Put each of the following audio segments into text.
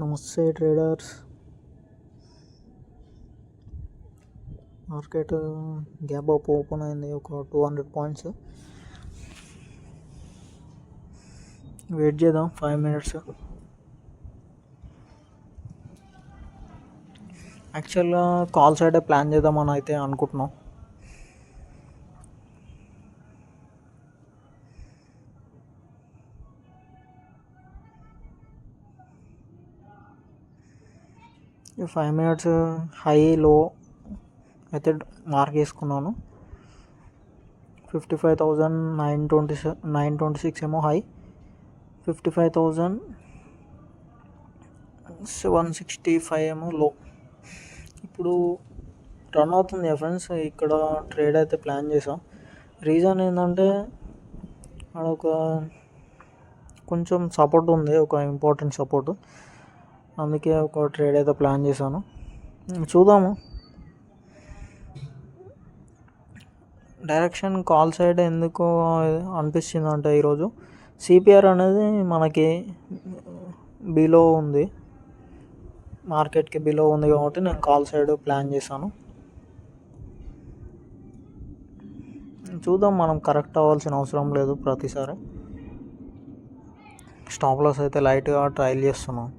నమస్తే traders. Market gap up open అయింది, ఒక 200 పాయింట్స్. వెయిట్ చేద్దాం 5 మినిట్స్. యాక్చువల్గా కాల్ సైడే ప్లాన్ చేద్దామని అయితే అనుకుంటున్నాం. ఈ 5 మినిట్స్ హై లో అయితే మార్క్ చేసుకున్నాను. 55,926 ఏమో హై, 55,765 ఏమో లో. ఇప్పుడు రన్ అవుతుంది ఫ్రెండ్స్. ఇక్కడ ట్రేడ్ అయితే ప్లాన్ చేసాం. రీజన్ ఏంటంటే అదొక కొంచెం సపోర్ట్ ఉంది, ఒక ఇంపార్టెంట్ సపోర్ట్. అందుకే ఒక ట్రేడ్ అయితే ప్లాన్ చేశాను. చూద్దాము. డైరెక్షన్ కాల్ సైడ్ ఎందుకు అనిపిస్తుంది అంటే ఈరోజు సిపిఆర్ అనేది మనకి బిలో ఉంది, మార్కెట్కి బిలో ఉంది కాబట్టి నేను కాల్ సైడ్ ప్లాన్ చేశాను. చూద్దాం, మనం కరెక్ట్ అవ్వాల్సిన అవసరం లేదు ప్రతిసారి. స్టాప్ లాస్ అయితే లైట్గా ట్రయల్ చేస్తున్నాం.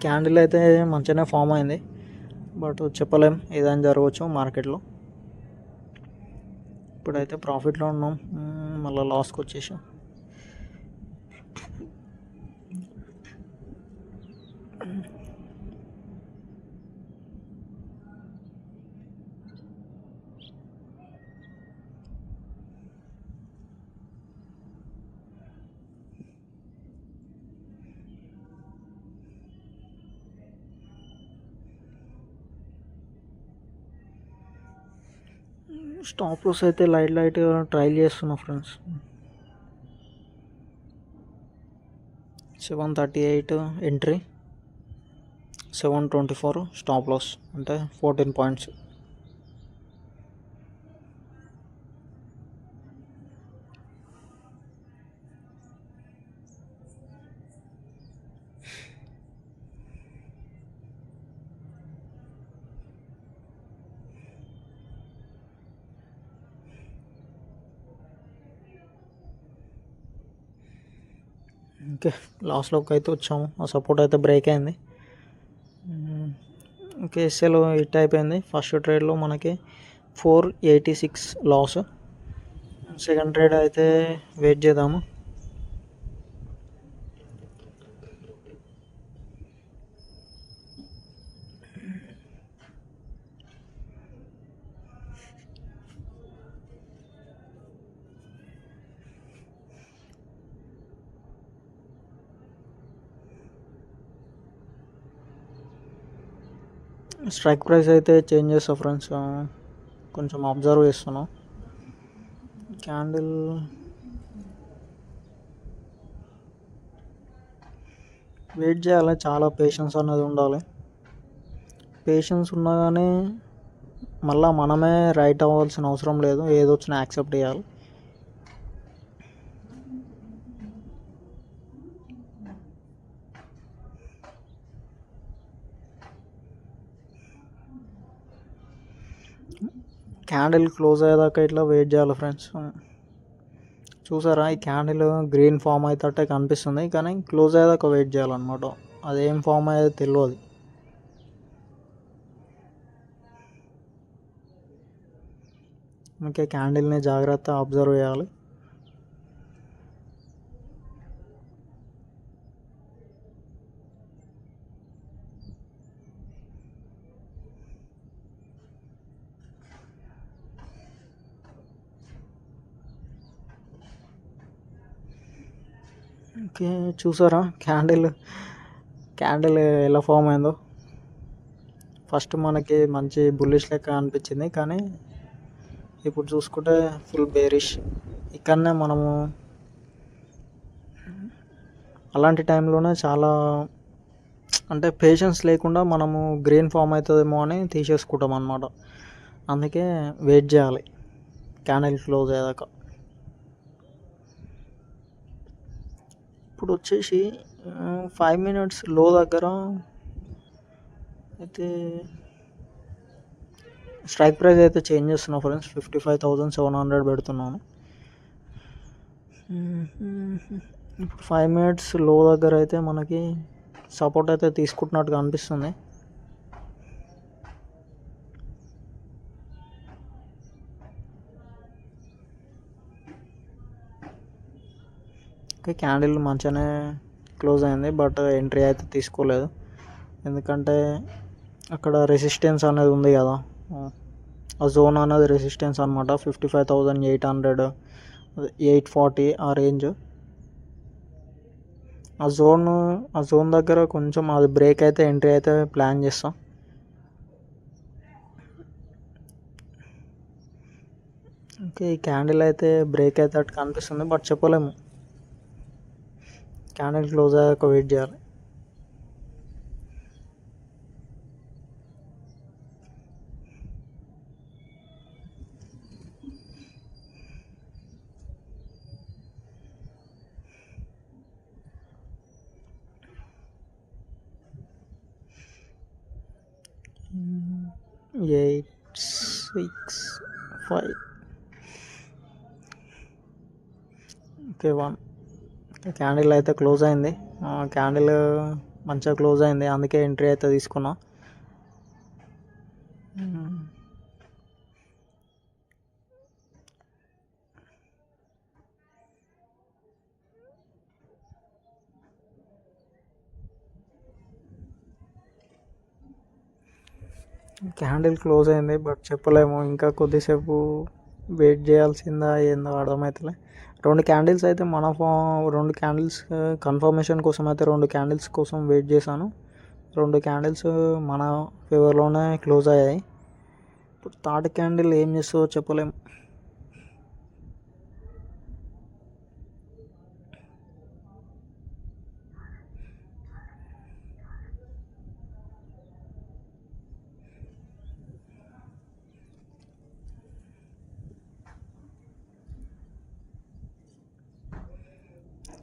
క్యాండిల్ అయితే మంచిగానే ఫామ్ అయింది, బట్ చెప్పలేం ఏదైనా జరగవచ్చు మార్కెట్లో. ఇప్పుడైతే ప్రాఫిట్లో ఉన్నాం, మళ్ళీ లాస్కి వచ్చేసాం. స్టాప్ లాస్ అయితే లైట్గా ట్రయల్ చేస్తున్నా ఫ్రెండ్స్. 738 ఎంట్రీ, 724 స్టాప్ లాస్, అంటే 14 పాయింట్స్. ఓకే, లాస్ట్లోకి అయితే వచ్చాము. ఆ సపోర్ట్ అయితే బ్రేక్ అయింది. ఓకే, ఎస్ఎల్ హిట్ అయిపోయింది. ఫస్ట్ ట్రేడ్లో మనకి 486 లాస్. సెకండ్ ట్రేడ్ అయితే వెయిట్ చేద్దాము. స్ట్రైక్ ప్రైస్ అయితే చేంజ్ చేస్తా ఫ్రెండ్స్, కొంచెం అబ్జర్వ్ చేస్తున్నాం. క్యాండిల్ వెయిట్ చేయాలి, చాలా పేషెన్స్ అనేది ఉండాలి. పేషెన్స్ ఉన్నా కానీ మళ్ళీ మనమే రైట్ అవ్వాల్సిన అవసరం లేదు, ఏదో వచ్చినా యాక్సెప్ట్ చేయాలి. క్యాండిల్ క్లోజ్ అయ్యేదాకా ఇట్లా వెయిట్ చేయాలి ఫ్రెండ్స్. చూసారా, ఈ క్యాండిల్ గ్రీన్ ఫామ్ అయితే కనిపిస్తుంది, కానీ క్లోజ్ అయ్యేదాకా వెయిట్ చేయాలన్నమాట. అదేం ఫామ్ అయ్యేది తెలియదు. అందుకే క్యాండిల్ని జాగ్రత్త అబ్జర్వ్ చేయాలి. ఓకే, చూసారా క్యాండిల్ ఎలా ఫామ్ అయిందో. ఫస్ట్ మనకి మంచి బుల్లిష్ లెక్క అనిపించింది, కానీ ఇప్పుడు చూసుకుంటే ఫుల్ బేరిష్. ఇక్కడనే మనము అలాంటి టైంలోనే చాలా అంటే పేషెన్స్ లేకుండా మనము గ్రీన్ ఫామ్ అవుతుందేమో అని తీసేసుకుంటాం అన్నమాట. అందుకే వెయిట్ చేయాలి క్యాండిల్ క్లోజ్ అయ్యాక. ఇప్పుడు వచ్చేసి 5 మినిట్స్ లో దగ్గర అయితే స్ట్రైక్ ప్రైస్ అయితే చేంజ్ చేస్తున్నా ఫ్రెండ్స్. 55,700 పెడుతున్నాను. ఇప్పుడు 5 మినిట్స్ లో దగ్గర అయితే మనకి సపోర్ట్ అయితే తీసుకుంటున్నట్టుగా అనిపిస్తుంది. ఓకే, క్యాండిల్ మంచిగానే క్లోజ్ అయింది, బట్ ఎంట్రీ అయితే తీసుకోలేదు. ఎందుకంటే అక్కడ రెసిస్టెన్స్ అనేది ఉంది కదా, ఆ జోన్ అనేది రెసిస్టెన్స్ అనమాట. 55,800, 840 ఆ రేంజ్. ఆ జోన్ దగ్గర కొంచెం అది బ్రేక్ అయితే ఎంట్రీ అయితే ప్లాన్ చేస్తాం. ఓకే, ఈ క్యాండిల్ అయితే బ్రేక్ అయితే అటు కనిపిస్తుంది, బట్ చెప్పలేము. క్యాండిల్ క్లోజ్ అయ్యాక వెయిట్ చేయాలి. Eight 6 5 okay 1. క్యాండిల్ అయితే క్లోజ్ అయింది. క్యాండిల్ మంచిగా క్లోజ్ అయింది, అందుకే ఎంట్రీ అయితే తీసుకున్నా. క్యాండిల్ క్లోజ్ అయింది, బట్ చెప్పలేము. ఇంకా కొద్దిసేపు వెయిట్ చేయాల్సిందా ఏందో అర్థమవుతలే. 2 క్యాండిల్స్ అయితే మన 2 క్యాండిల్స్ కన్ఫర్మేషన్ కోసం అయితే 2 క్యాండిల్స్ కోసం వెయిట్ చేశాను. 2 క్యాండిల్స్ మన ఫేవర్లోనే క్లోజ్ అయ్యాయి. ఇప్పుడు థర్డ్ క్యాండిల్ ఏం చేస్తుందో చెప్పలేము.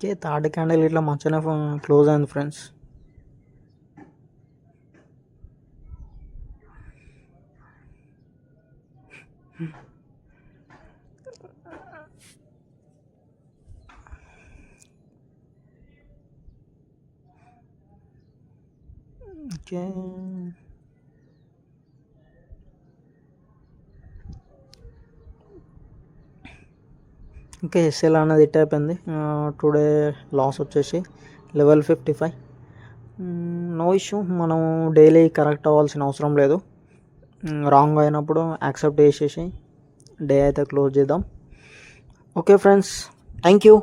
ఓకే, థర్డ్ క్యాండిల్ ఇట్లా మంచిగానే క్లోజ్ అయింది ఫ్రెండ్స్. ఓకే, ఇంకా ఎస్ఎల్ అనేది హిట్ అయిపోయింది. టుడే లాస్ వచ్చేసి లెవెల్ 55. నో ఇష్యూ, మనం డైలీ కరెక్ట్ అవ్వాల్సిన అవసరం లేదు. రాంగ్ అయినప్పుడు యాక్సెప్ట్ చేసేసి డే అయితే క్లోజ్ చేద్దాం. Okay friends, thank you.